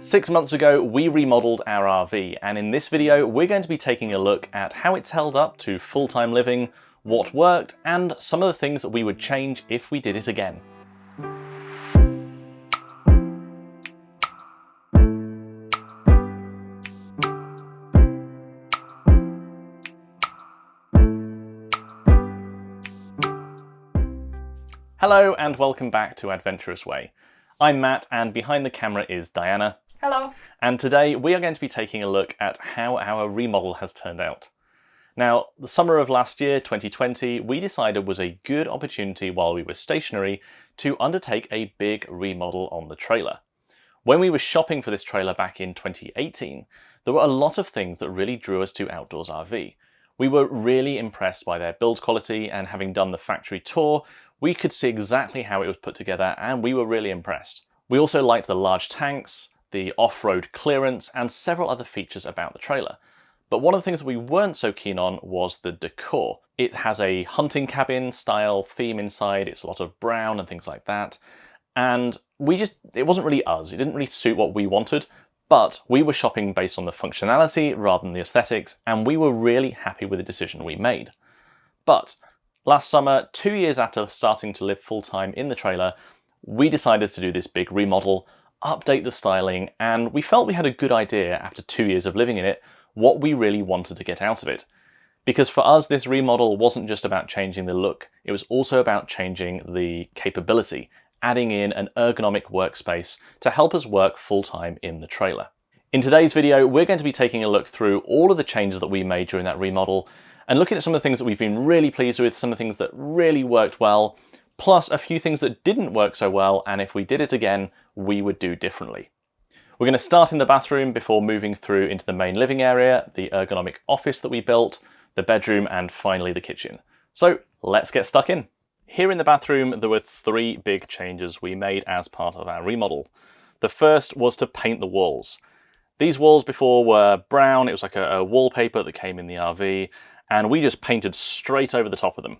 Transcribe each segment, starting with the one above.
6 months ago, we remodeled our RV, and in this video, we're going to be taking a look at how it's held up to full-time living, what worked, and some of the things that we would change if we did it again. Hello, and welcome back to Adventurous Way. I'm Matt, and behind the camera is Diana. Hello. And today we are going to be taking a look at how our remodel has turned out. Now, the summer of last year, 2020, we decided was a good opportunity while we were stationary to undertake a big remodel on the trailer. When we were shopping for this trailer back in 2018, there were a lot of things that really drew us to Outdoors RV. We were really impressed by their build quality, and having done the factory tour, we could see exactly how it was put together, and we were really impressed. We also liked the large tanks, the off-road clearance, and several other features about the trailer. But one of the things that we weren't so keen on was the decor. It has a hunting cabin style theme inside, it's a lot of brown and things like that, and it wasn't really us, it didn't really suit what we wanted, but we were shopping based on the functionality rather than the aesthetics, and we were really happy with the decision we made. But last summer, 2 years after starting to live full-time in the trailer, we decided to do this big remodel, update the styling, and we felt we had a good idea after 2 years of living in it what we really wanted to get out of it. Because for us, this remodel wasn't just about changing the look, it was also about changing the capability, adding in an ergonomic workspace to help us work full-time in the trailer. In today's video, we're going to be taking a look through all of the changes that we made during that remodel and looking at some of the things that we've been really pleased with, some of the things that really worked well, plus a few things that didn't work so well, and if we did it again, we would do differently. We're going to start in the bathroom before moving through into the main living area, the ergonomic office that we built, the bedroom, and finally the kitchen. So let's get stuck in. Here in the bathroom, there were three big changes we made as part of our remodel. The first was to paint the walls. These walls before were brown, it was like a wallpaper that came in the RV, and we just painted straight over the top of them.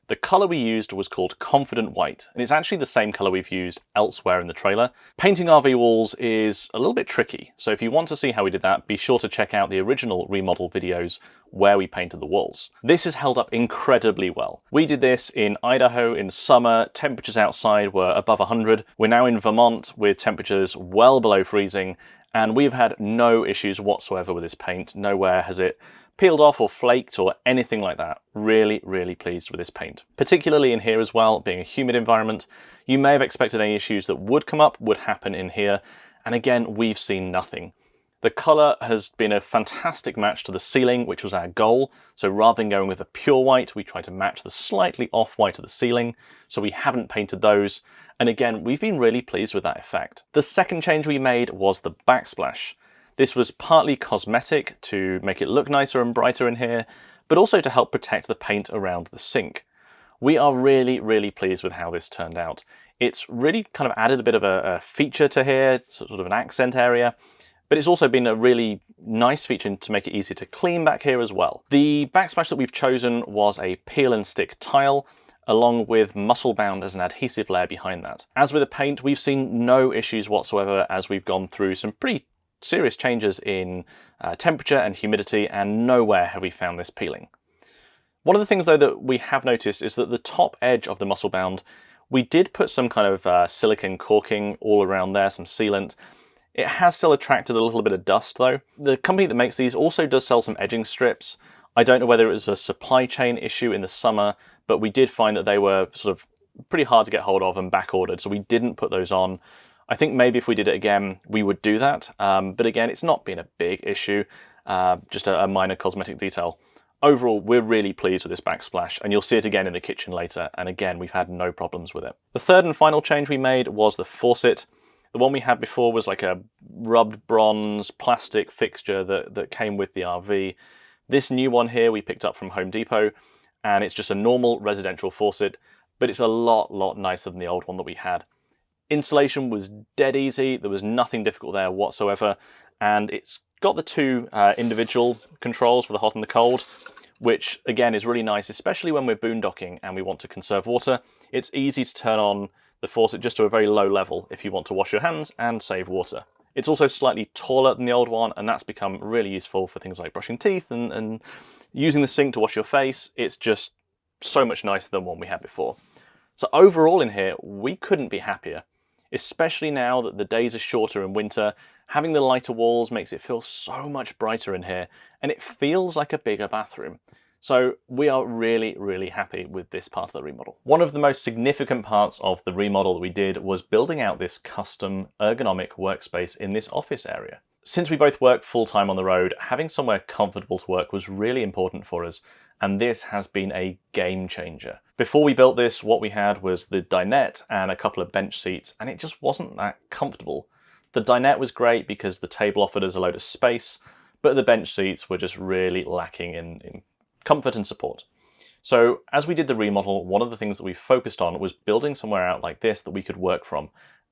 The colour we used was called Confident White, and it's actually the same colour we've used elsewhere in the trailer. Painting RV walls is a little bit tricky, so if you want to see how we did that, be sure to check out the original remodel videos where we painted the walls. This has held up incredibly well. We did this in Idaho in summer, temperatures outside were above 100. We're now in Vermont with temperatures well below freezing, and we've had no issues whatsoever with this paint. Nowhere has it peeled off or flaked or anything like that. Really, really pleased with this paint. Particularly in here as well, being a humid environment, you may have expected any issues that would come up would happen in here, and again, we've seen nothing. The colour has been a fantastic match to the ceiling, which was our goal. So rather than going with a pure white, we tried to match the slightly off-white of the ceiling, so we haven't painted those. And again, we've been really pleased with that effect. The second change we made was the backsplash. This was partly cosmetic to make it look nicer and brighter in here, but also to help protect the paint around the sink. We are really, really pleased with how this turned out. It's really kind of added a bit of a feature to here, sort of an accent area, but it's also been a really nice feature to make it easier to clean back here as well. The backsplash that we've chosen was a peel and stick tile, along with muscle bound as an adhesive layer behind that. As with the paint, we've seen no issues whatsoever as we've gone through some pretty serious changes in temperature and humidity, and nowhere have we found this peeling. One of the things though that we have noticed is that the top edge of the muscle bound, we did put some kind of silicone caulking all around there, some sealant. It has still attracted a little bit of dust though. The company that makes these also does sell some edging strips. I don't know whether it was a supply chain issue in the summer, but we did find that they were sort of pretty hard to get hold of and back ordered, so we didn't put those on. I think maybe if we did it again, we would do that. But again, it's not been a big issue, just a minor cosmetic detail. Overall, we're really pleased with this backsplash, and you'll see it again in the kitchen later. And again, we've had no problems with it. The third and final change we made was the faucet. The one we had before was like a rubbed bronze plastic fixture that came with the RV. This new one here we picked up from Home Depot, and it's just a normal residential faucet, but it's a lot nicer than the old one that we had. Installation was dead easy, there was nothing difficult there whatsoever, and it's got the two individual controls for the hot and the cold, which again is really nice, especially when we're boondocking and we want to conserve water. It's easy to turn on the faucet just to a very low level if you want to wash your hands and save water. It's also slightly taller than the old one, and that's become really useful for things like brushing teeth and using the sink to wash your face. It's just so much nicer than one we had before. So overall in here, we couldn't be happier, especially now that the days are shorter in winter. Having the lighter walls makes it feel so much brighter in here, and it feels like a bigger bathroom. So we are really, really happy with this part of the remodel. One of the most significant parts of the remodel that we did was building out this custom ergonomic workspace in this office area. Since we both work full-time on the road, having somewhere comfortable to work was really important for us, and this has been a game changer. Before we built this, what we had was the dinette and a couple of bench seats, and it just wasn't that comfortable. The dinette was great because the table offered us a load of space, but the bench seats were just really lacking in comfort and support. So as we did the remodel, one of the things that we focused on was building somewhere out like this that we could work from,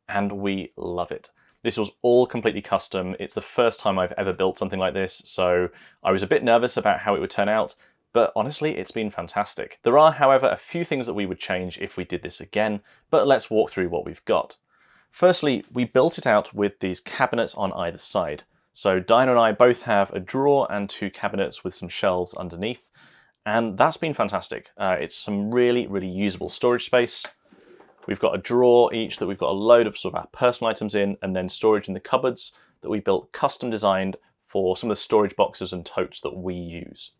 and we love it. This was all completely custom. It's the first time I've ever built something like this, so I was a bit nervous about how it would turn out, but honestly, it's been fantastic. There are, however, a few things that we would change if we did this again, but let's walk through what we've got. Firstly, we built it out with these cabinets on either side. So Diana and I both have a drawer and two cabinets with some shelves underneath, and that's been fantastic. It's some really, really usable storage space. We've got a drawer each that we've got a load of sort of our personal items in, and then storage in the cupboards that we built custom designed for some of the storage boxes and totes that we use.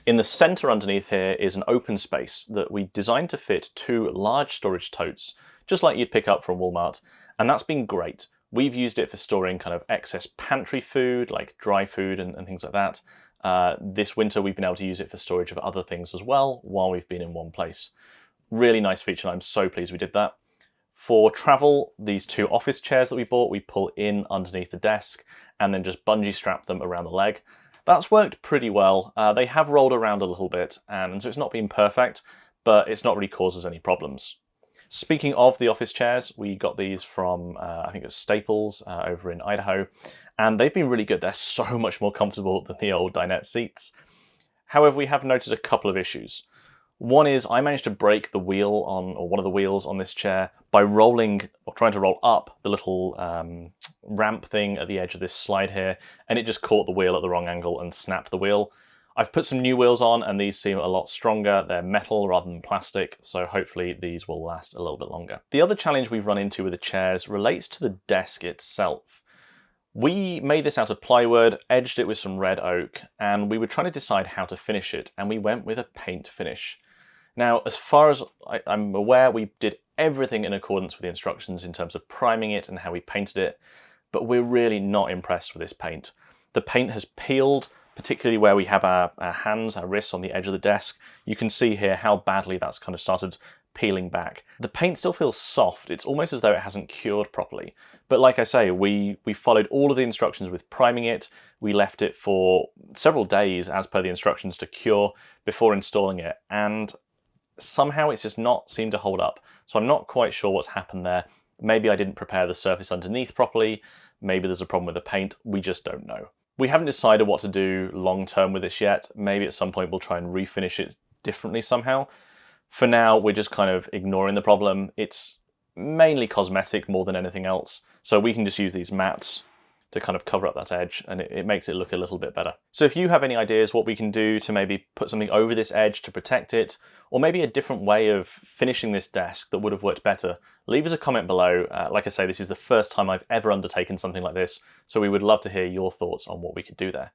In the center underneath here is an open space that we designed to fit two large storage totes, just like you'd pick up from Walmart, and that's been great. We've used it for storing kind of excess pantry food, like dry food and things like that. This winter we've been able to use it for storage of other things as well while we've been in one place. Really nice feature, and I'm so pleased we did that. For travel, these two office chairs that we bought, we pull in underneath the desk and then just bungee strap them around the leg. That's worked pretty well. They have rolled around a little bit, and so it's not been perfect, but it's not really caused us any problems. Speaking of the office chairs, we got these from, I think it was Staples over in Idaho, and they've been really good. They're so much more comfortable than the old dinette seats. However, we have noticed a couple of issues. One is I managed to break the wheel on, or one of the wheels on this chair by rolling, or trying to roll up the little ramp thing at the edge of this slide here, and it just caught the wheel at the wrong angle and snapped the wheel. I've put some new wheels on, and these seem a lot stronger. They're metal rather than plastic, so hopefully these will last a little bit longer. The other challenge we've run into with the chairs relates to the desk itself. We made this out of plywood, edged it with some red oak, and we were trying to decide how to finish it, and we went with a paint finish. Now, as far as I'm aware, we did everything in accordance with the instructions in terms of priming it and how we painted it, but we're really not impressed with this paint. The paint has peeled, particularly where we have our hands, our wrists on the edge of the desk. You can see here how badly that's kind of started peeling back. The paint still feels soft. It's almost as though it hasn't cured properly. But like I say, we followed all of the instructions with priming it. We left it for several days as per the instructions to cure before installing it, and somehow it's just not seemed to hold up. So I'm not quite sure what's happened there. Maybe I didn't prepare the surface underneath properly. Maybe there's a problem with the paint. We just don't know. We haven't decided what to do long term with this yet. Maybe at some point we'll try and refinish it differently somehow. For now, we're just kind of ignoring the problem. It's mainly cosmetic more than anything else. So we can just use these mats to kind of cover up that edge, and it makes it look a little bit better. So if you have any ideas what we can do to maybe put something over this edge to protect it, or maybe a different way of finishing this desk that would have worked better, leave us a comment below. Like I say, this is the first time I've ever undertaken something like this, so we would love to hear your thoughts on what we could do there.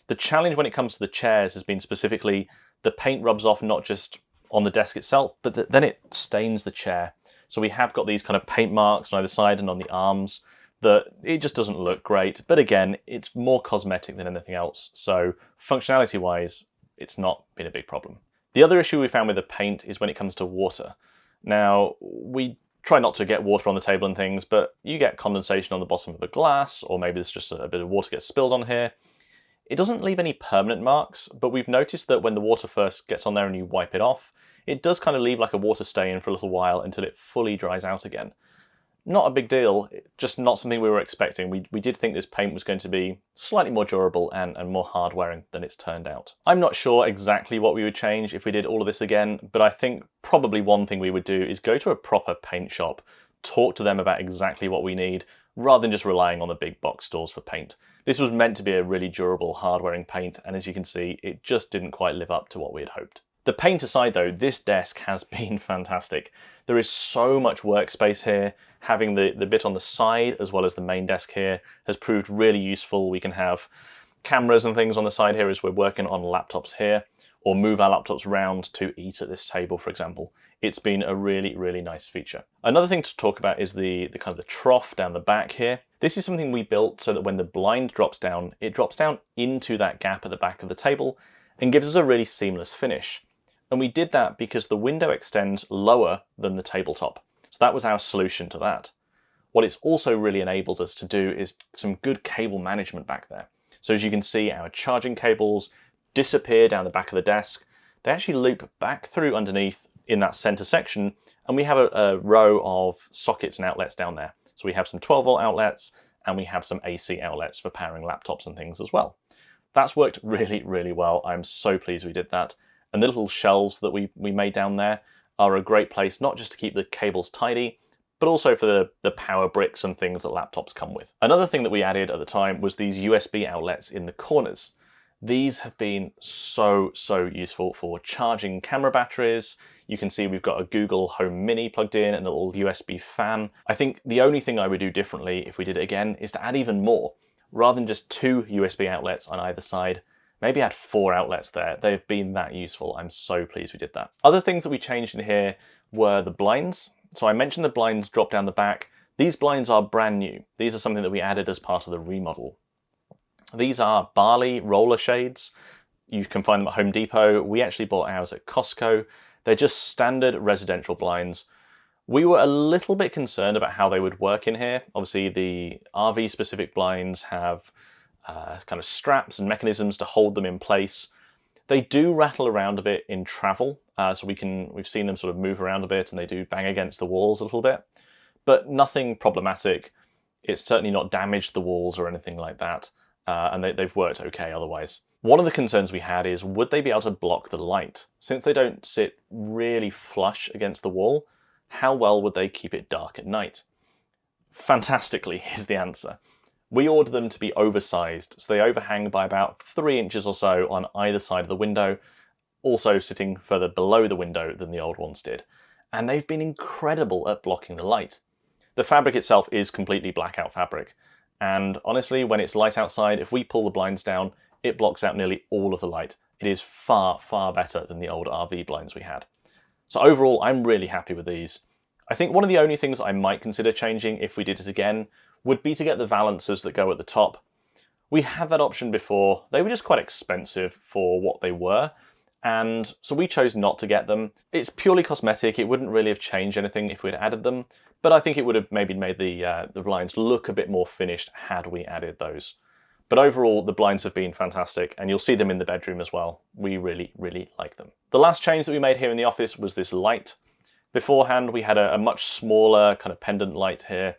The challenge when it comes to the chairs has been specifically the paint rubs off not just on the desk itself, but then it stains the chair. So we have got these kind of paint marks on either side and on the arms that it just doesn't look great. But again, it's more cosmetic than anything else. So functionality wise, it's not been a big problem. The other issue we found with the paint is when it comes to water. Now, we try not to get water on the table and things, but you get condensation on the bottom of the glass, or maybe there's just a bit of water gets spilled on here. It doesn't leave any permanent marks, but we've noticed that when the water first gets on there and you wipe it off, it does kind of leave like a water stain for a little while until it fully dries out again. Not a big deal, just not something we were expecting. We did think this paint was going to be slightly more durable and more hard wearing than it's turned out. I'm not sure exactly what we would change if we did all of this again, but I think probably one thing we would do is go to a proper paint shop, talk to them about exactly what we need, rather than just relying on the big box stores for paint. This was meant to be a really durable, hard-wearing paint, and as you can see, it just didn't quite live up to what we had hoped. The paint aside though, this desk has been fantastic. There is so much workspace here. Having the bit on the side as well as the main desk here has proved really useful. We can have cameras and things on the side here as we're working on laptops here, or move our laptops around to eat at this table, for example. It's been a really, really nice feature. Another thing to talk about is the kind of the trough down the back here. This is something we built so that when the blind drops down, it drops down into that gap at the back of the table and gives us a really seamless finish. And we did that because the window extends lower than the tabletop. So that was our solution to that. What it's also really enabled us to do is some good cable management back there. So as you can see, our charging cables disappear down the back of the desk. They actually loop back through underneath in that center section, and we have a row of sockets and outlets down there. So we have some 12-volt outlets, and we have some AC outlets for powering laptops and things as well. That's worked really, really well. I'm so pleased we did that. And the little shelves that we made down there are a great place, not just to keep the cables tidy, but also for the power bricks and things that laptops come with. Another thing that we added at the time was these USB outlets in the corners. These have been so useful for charging camera batteries. You can see we've got a Google Home Mini plugged in and a little USB fan. I think the only thing I would do differently if we did it again is to add even more. Rather than just 2 USB outlets on either side, maybe add 4 outlets there. They've been that useful. I'm so pleased we did that. Other things that we changed in here were the blinds. So I mentioned the blinds drop down the back. These blinds are brand new. These are something that we added as part of the remodel. These are Barley roller shades. You can find them at Home Depot. We actually bought ours at Costco. They're just standard residential blinds. We were a little bit concerned about how they would work in here. Obviously the RV specific blinds have kind of straps and mechanisms to hold them in place. They do rattle around a bit in travel, so we've seen them sort of move around a bit, and they do bang against the walls a little bit, but nothing problematic. It's certainly not damaged the walls or anything like that, and they've worked okay otherwise. One of the concerns we had is, would they be able to block the light? Since they don't sit really flush against the wall, how well would they keep it dark at night? Fantastically is the answer. We ordered them to be oversized, so they overhang by about 3 inches or so on either side of the window, also sitting further below the window than the old ones did. And they've been incredible at blocking the light. The fabric itself is completely blackout fabric, and honestly, when it's light outside, if we pull the blinds down, it blocks out nearly all of the light. It is far better than the old RV blinds we had. So overall, I'm really happy with these. I think one of the only things I might consider changing if we did it again would be to get the valancers that go at the top. We had that option before. They were just quite expensive for what they were, and so we chose not to get them. It's purely cosmetic. It wouldn't really have changed anything if we'd added them, but I think it would have maybe made the blinds look a bit more finished had we added those. But overall, the blinds have been fantastic, and you'll see them in the bedroom as well. We really like them. The last change that we made here in the office was this light. Beforehand, we had a much smaller kind of pendant light here,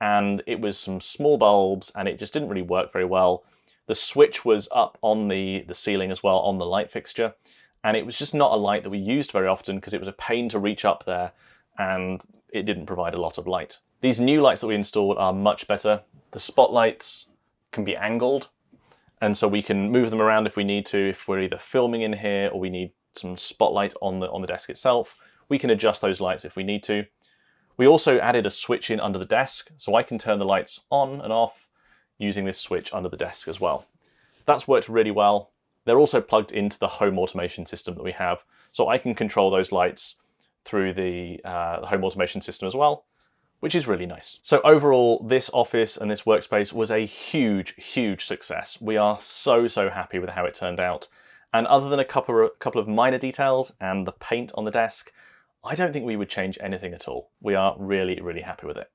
and it was some small bulbs, and it just didn't really work very well. The switch was up on the ceiling as well, on the light fixture, and it was just not a light that we used very often because it was a pain to reach up there, and it didn't provide a lot of light. These new lights that we installed are much better. The spotlights can be angled, and so we can move them around if we need to. If we're either filming in here or we need some spotlight on the desk itself, we can adjust those lights if we need to. We also added a switch in under the desk, so I can turn the lights on and off using this switch under the desk as well. That's worked really well. They're also plugged into the home automation system that we have, so I can control those lights through the home automation system as well, which is really nice. So overall, this office and this workspace was a huge success. We are so happy with how it turned out. And other than a couple of minor details and the paint on the desk, I don't think we would change anything at all. We are really happy with it.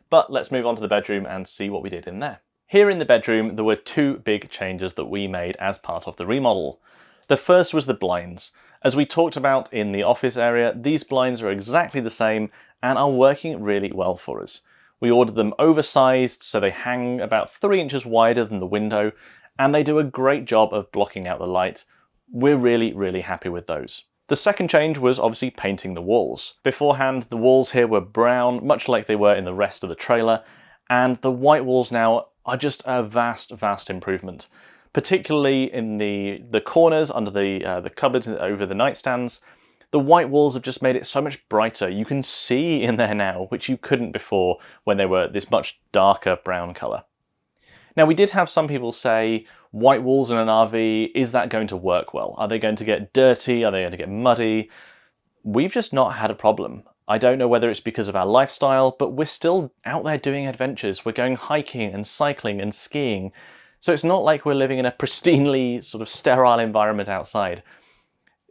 But let's move on to the bedroom and see what we did in there. Here in the bedroom, there were 2 big changes that we made as part of the remodel. The first was the blinds. As we talked about in the office area, these blinds are exactly the same and are working really well for us. We ordered them oversized, so they hang about 3 inches wider than the window, and they do a great job of blocking out the light. We're really happy with those. The second change was obviously painting the walls. Beforehand, the walls here were brown, much like they were in the rest of the trailer, and the white walls now are just a vast improvement, particularly in the corners under the cupboards over the nightstands. The white walls have just made it so much brighter. You can see in there now, which you couldn't before when they were this much darker brown colour. Now, we did have some people say, white walls in an RV, is that going to work well? Are they going to get dirty? Are they going to get muddy? We've just not had a problem. I don't know whether it's because of our lifestyle, but we're still out there doing adventures. We're going hiking and cycling and skiing. So it's not like we're living in a pristinely sort of sterile environment outside.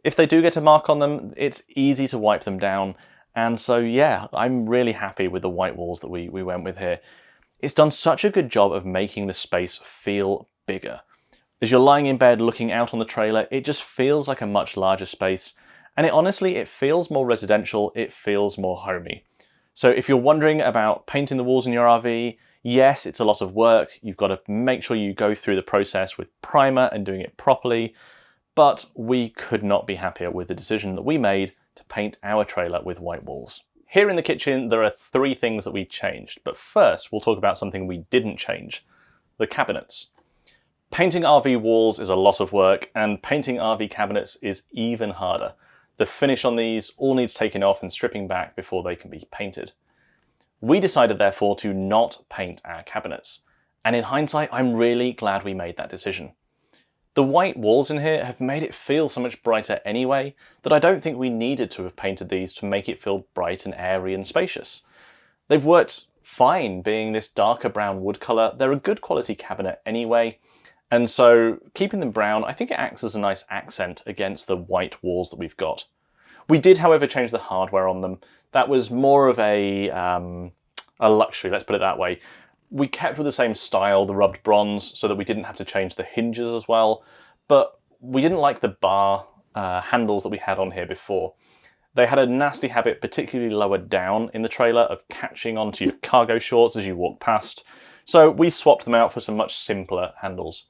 If they do get a mark on them, it's easy to wipe them down. And so, yeah, I'm really happy with the white walls that we went with here. It's done such a good job of making the space feel bigger. As you're lying in bed looking out on the trailer, it just feels like a much larger space. And it feels more residential, it feels more homey. So if you're wondering about painting the walls in your RV, yes, it's a lot of work. You've got to make sure you go through the process with primer and doing it properly, but we could not be happier with the decision that we made to paint our trailer with white walls. Here in the kitchen, there are 3 things that we changed, but first we'll talk about something we didn't change: the cabinets. Painting RV walls is a lot of work, and painting RV cabinets is even harder. The finish on these all needs taking off and stripping back before they can be painted. We decided therefore to not paint our cabinets, and in hindsight I'm really glad we made that decision. The white walls in here have made it feel so much brighter anyway that I don't think we needed to have painted these to make it feel bright and airy and spacious. They've worked fine being this darker brown wood colour. They're a good quality cabinet anyway, and so keeping them brown, I think it acts as a nice accent against the white walls that we've got. We did, however, change the hardware on them. That was more of a luxury, let's put it that way. We kept with the same style, the rubbed bronze, so that we didn't have to change the hinges as well, but we didn't like the bar handles that we had on here before. They had a nasty habit, particularly lower down in the trailer, of catching onto your cargo shorts as you walk past, so we swapped them out for some much simpler handles.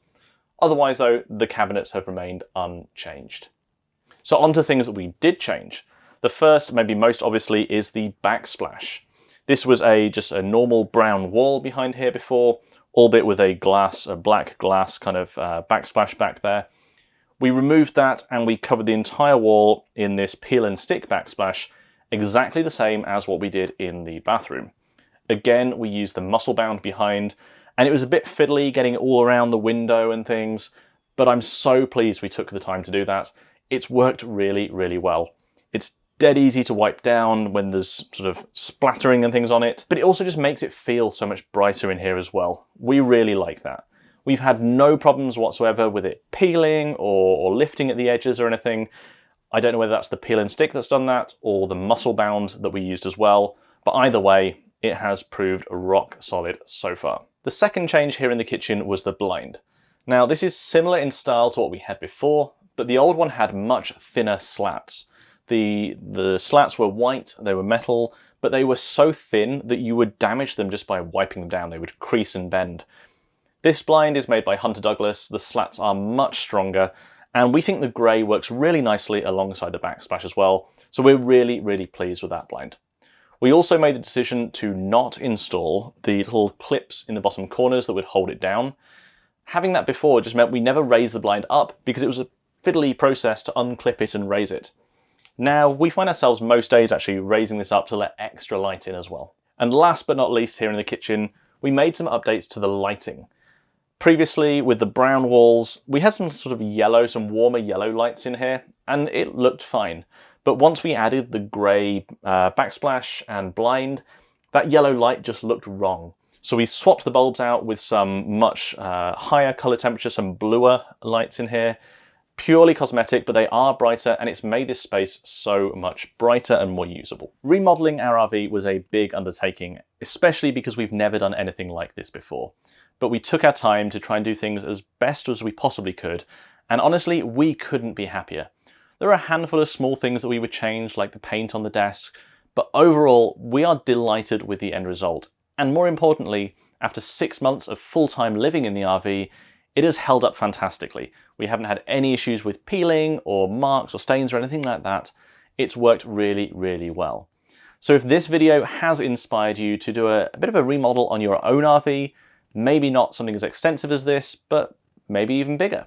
Otherwise though, the cabinets have remained unchanged. So on to things that we did change. The first, maybe most obviously, is the backsplash. This was just a normal brown wall behind here before, albeit with a black glass kind of backsplash back there. We removed that and we covered the entire wall in this peel and stick backsplash, exactly the same as what we did in the bathroom. Again, we used the muscle bound behind, and it was a bit fiddly getting it all around the window and things, but I'm so pleased we took the time to do that. It's worked really, really well. It's dead easy to wipe down when there's sort of splattering and things on it, but it also just makes it feel so much brighter in here as well. We really like that. We've had no problems whatsoever with it peeling or lifting at the edges or anything. I don't know whether that's the peel and stick that's done that or the muscle bound that we used as well, but either way, it has proved rock solid so far. The second change here in the kitchen was the blind. Now, this is similar in style to what we had before, but the old one had much thinner slats. The slats were white, they were metal, but they were so thin that you would damage them just by wiping them down. They would crease and bend. This blind is made by Hunter Douglas. The slats are much stronger, and we think the grey works really nicely alongside the backsplash as well, so we're really, really pleased with that blind. We also made the decision to not install the little clips in the bottom corners that would hold it down. Having that before just meant we never raised the blind up because it was a fiddly process to unclip it and raise it. Now, we find ourselves most days actually raising this up to let extra light in as well. And last but not least, here in the kitchen, we made some updates to the lighting. Previously, with the brown walls, we had some sort of some warmer yellow lights in here, and it looked fine. But once we added the grey backsplash and blind, that yellow light just looked wrong. So we swapped the bulbs out with some much higher colour temperature, some bluer lights in here. Purely cosmetic, but they are brighter, and it's made this space so much brighter and more usable. Remodeling our RV was a big undertaking, especially because we've never done anything like this before. But we took our time to try and do things as best as we possibly could, and honestly, we couldn't be happier. There are a handful of small things that we would change, like the paint on the desk, but overall, we are delighted with the end result. And more importantly, after 6 months of full-time living in the RV, it has held up fantastically. We haven't had any issues with peeling or marks or stains or anything like that. It's worked really, really well. So if this video has inspired you to do a bit of a remodel on your own RV, maybe not something as extensive as this, but maybe even bigger,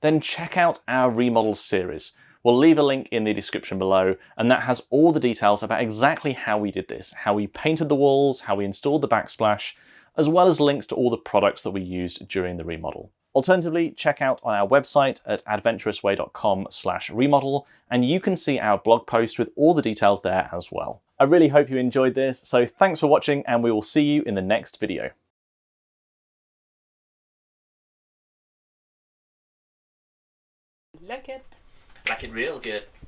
then check out our remodel series. We'll leave a link in the description below, and that has all the details about exactly how we did this, how we painted the walls, how we installed the backsplash, as well as links to all the products that we used during the remodel. Alternatively, check out on our website at adventurousway.com/remodel, and you can see our blog post with all the details there as well. I really hope you enjoyed this, so thanks for watching, and we will see you in the next video. Like it. Like it real good.